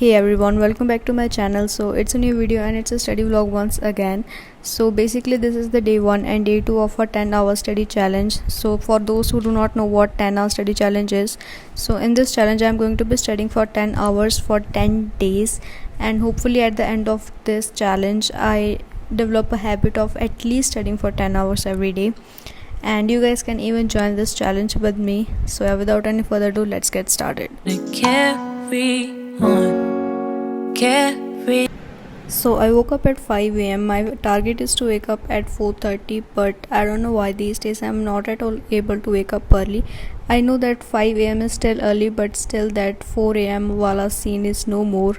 Hey everyone, welcome back to my channel. So it's a new video and it's a study vlog once again. So basically this is the day 1 and day 2 of a 10-hour study challenge. So for those who do not know what 10-hour study challenge is, so in this challenge I'm going to be studying for 10 hours for 10 days, and hopefully at the end of this challenge I develop a habit of at least studying for 10 hours every day, and you guys can even join this challenge with me. So yeah, without any further ado, let's get started. So I woke up at 5 a.m. My target is to wake up at 4:30, but I don't know why these days I'm not at all able to wake up early. I know that 5 a.m. is still early, but still that 4 a.m. wala scene is no more.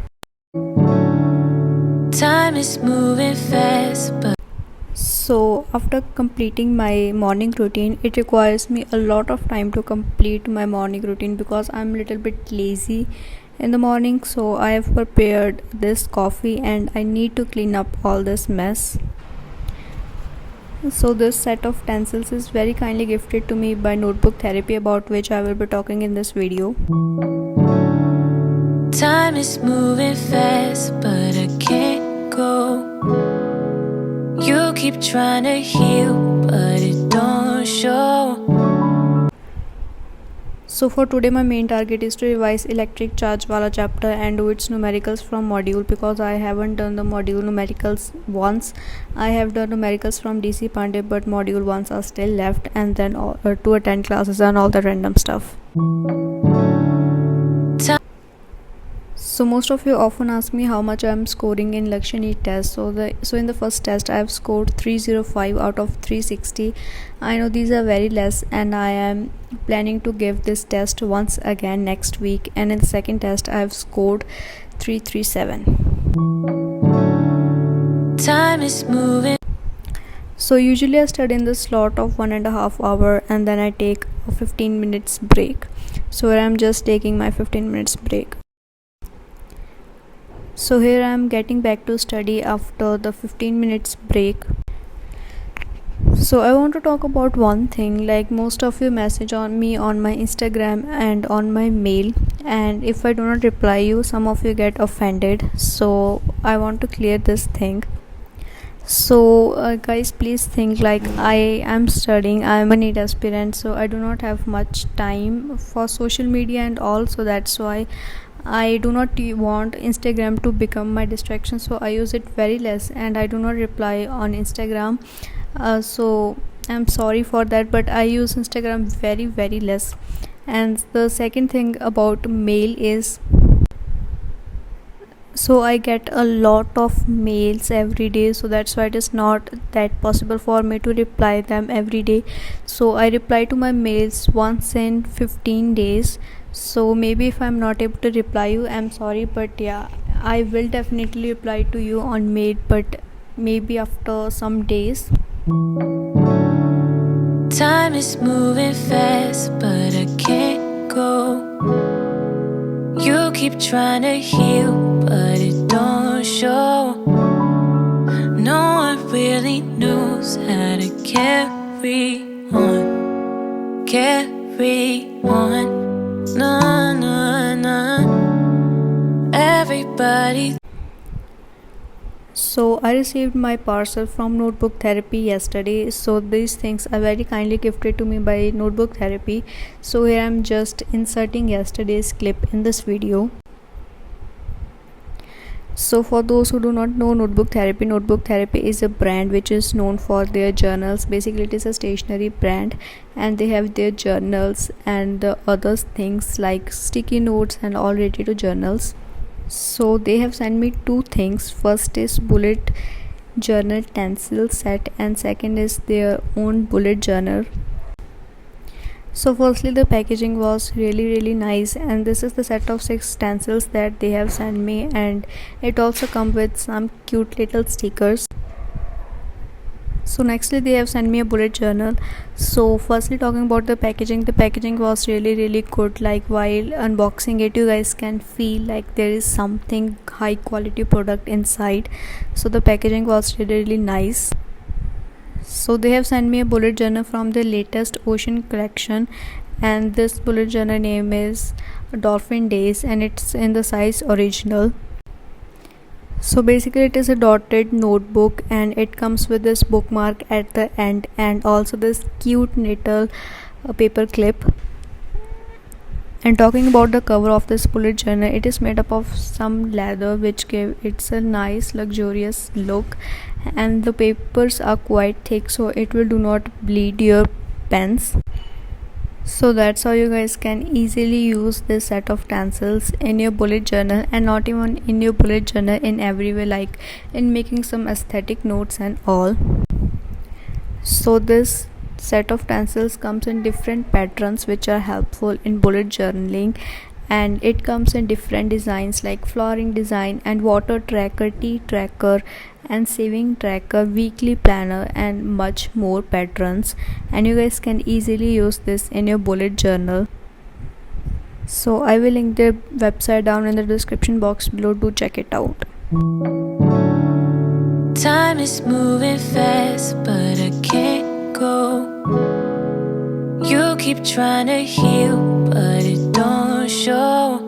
Time is moving fast, but so after completing my morning routine, it requires me a lot of time to complete my morning routine because I'm a little bit lazy in the morning. So I have prepared this coffee and I need to clean up all this mess. So this set of pencils is very kindly gifted to me by Notebook Therapy, about which I will be talking in this video. Time is moving fast, but I can't go. You keep trying to heal, but it don't show. So for today my main target is to revise electric charge wala chapter and do its numericals from module, because I haven't done the module numericals once. I have done numericals from DC Pandey, but module ones are still left, and then to attend classes and all the random stuff. So most of you often ask me how much I am scoring in Lakshya test. So in the first test I have scored 305 out of 360. I know these are very less, and I am planning to give this test once again next week, and in the second test I have scored 337. Time is moving. So usually I study in the slot of 1.5 hours and then I take a 15 minutes break. So here I am just taking my 15 minutes break. So here I am getting back to study after the 15 minutes break. So I want to talk about one thing, like most of you message on me on my Instagram and on my mail, and if I do not reply you, some of you get offended. So I want to clear this thing. So guys, please think like I am studying, I am a NEET aspirant, so I do not have much time for social media and all, so that's why I do not want Instagram to become my distraction. So I use it very less and I do not reply on Instagram. So I'm sorry for that, but I use Instagram very less. And the second thing about mail is, so I get a lot of mails every day, so that's why it is not that possible for me to reply them every day. So I reply to my mails once in 15 days. So maybe if I'm not able to reply you, I'm sorry, but yeah, I will definitely reply to you on mail, but maybe after some days. Time is moving fast, but I can't go. You keep trying to heal, but it don't show. No one really knows how to carry on. Nah. Everybody. So I received my parcel from Notebook Therapy yesterday. So these things are very kindly gifted to me by Notebook Therapy. So here I'm just inserting yesterday's clip in this video. So for those who do not know Notebook Therapy is a brand which is known for their journals. Basically it is a stationery brand, and they have their journals and the other things like sticky notes and all related to journals. So they have sent me two things. First is bullet journal stencil set, and second is their own bullet journal. So firstly, the packaging was really nice, and this is the set of 6 stencils that they have sent me, and it also comes with some cute little stickers. So nextly they have sent me a bullet journal. So firstly, talking about the packaging was really good. Like while unboxing it, you guys can feel like there is something high quality product inside. So the packaging was really nice. So they have sent me a bullet journal from the latest Ocean collection, and this bullet journal name is Dolphin Days, and it's in the size original. So basically it is a dotted notebook, and it comes with this bookmark at the end and also this cute little paper clip. And talking about the cover of this bullet journal, it is made up of some leather which gave it's a nice luxurious look, and the papers are quite thick so it will do not bleed your pens. So that's how you guys can easily use this set of stencils in your bullet journal, and not even in your bullet journal, in every way, like in making some aesthetic notes and all. So this set of stencils comes in different patterns which are helpful in bullet journaling, and it comes in different designs like flooring design and water tracker, tea tracker and saving tracker, weekly planner and much more patterns, and you guys can easily use this in your bullet journal. So I will link their website down in the description box below. Do check it out. Time is moving fast, but I can't go. You keep trying to heal, but it don't show.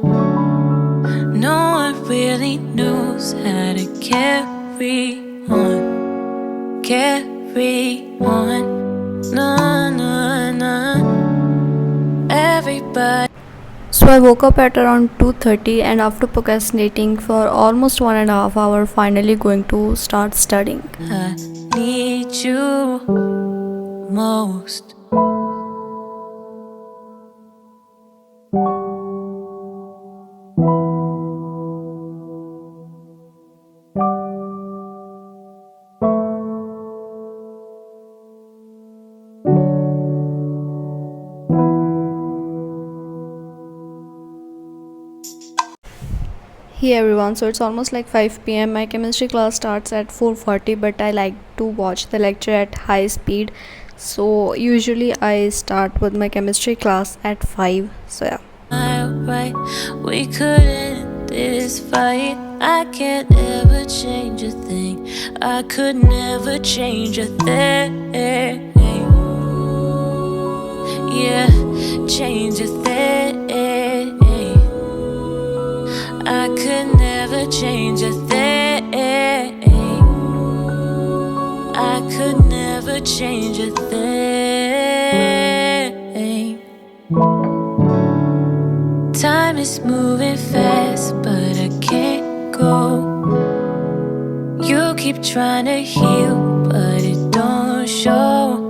No one really knows how to carry on. Carry on. No, no, no. Everybody. So I woke up at around 2:30, and after procrastinating for almost 1.5 hours, finally going to start studying. I need you most. Hey everyone, so it's almost like 5 p.m. My chemistry class starts at 4:40, but I like to watch the lecture at high speed. So usually I start with my chemistry class at 5. So yeah. Right, we could end this fight. I can't ever change a thing. I could never change a thing. Yeah, change a thing. I could never change a thing. I could never change a thing. Time is moving fast, but I can't go. You keep trying to heal, but it don't show.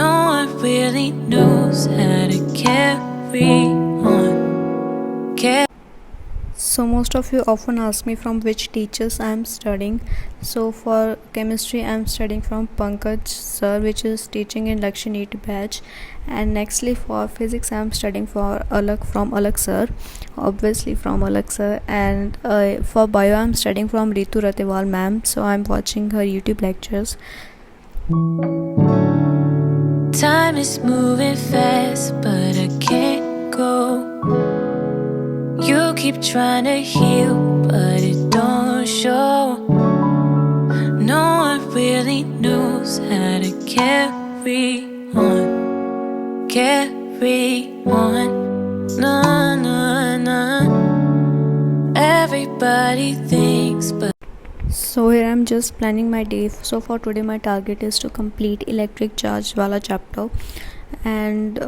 No one really knows how to carry on. So most of you often ask me from which teachers I am studying. So for chemistry I am studying from Pankaj sir, which is teaching in Lakshaniti batch, and nextly for physics I am studying from Alak sir, obviously from Alak sir, and for bio I am studying from Ritu Ratewal ma'am. So I am watching her YouTube lectures. Time is moving fast, but I can't go. You keep trying to heal, but it don't show. No one really knows how to carry on. Carry on. No, no, no. Everybody thinks, but So here I'm just planning my day. So for today my target is to complete electric charge wala chapter, and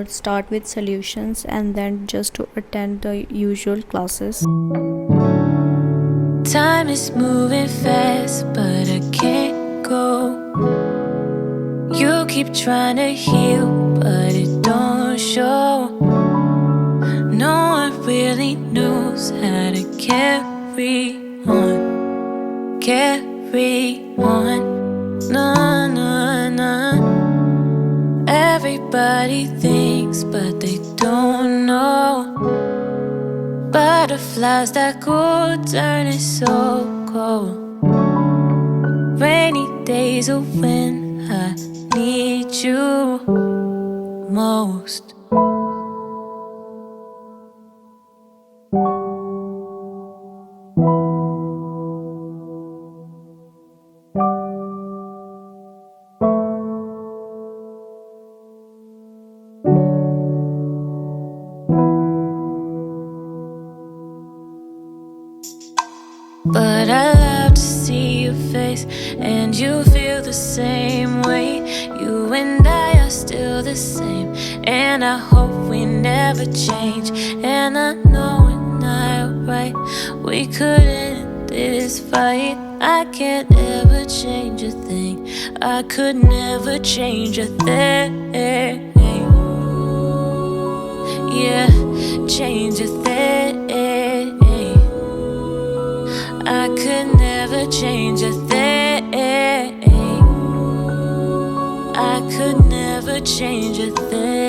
start with solutions, and then just to attend the usual classes. time is moving fast, but I can't go. You keep trying to heal, but it don't show. No one really knows how to carry on. Carry on. No, no, no. Everybody thinks, but they don't know. Butterflies that go turning so cold. Rainy days are when I need you most. But I love to see your face, and you feel the same way. You and I are still the same, and I hope we never change. And I know we're not right, we could end this fight. I can't ever change a thing, I could never change a thing. Yeah, change a thing. I could never change a thing. I could never change a thing.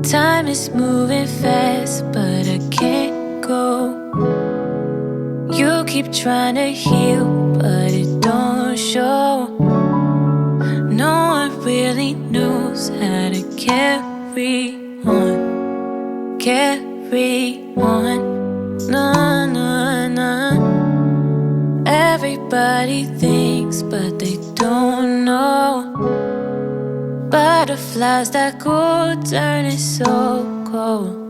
Time is moving fast, but I can't go. You keep trying to heal, but it don't show. No one really knows how to carry on. Carry on. No, no, no. Everybody thinks, but they don't know. Butterflies that go turning so cold.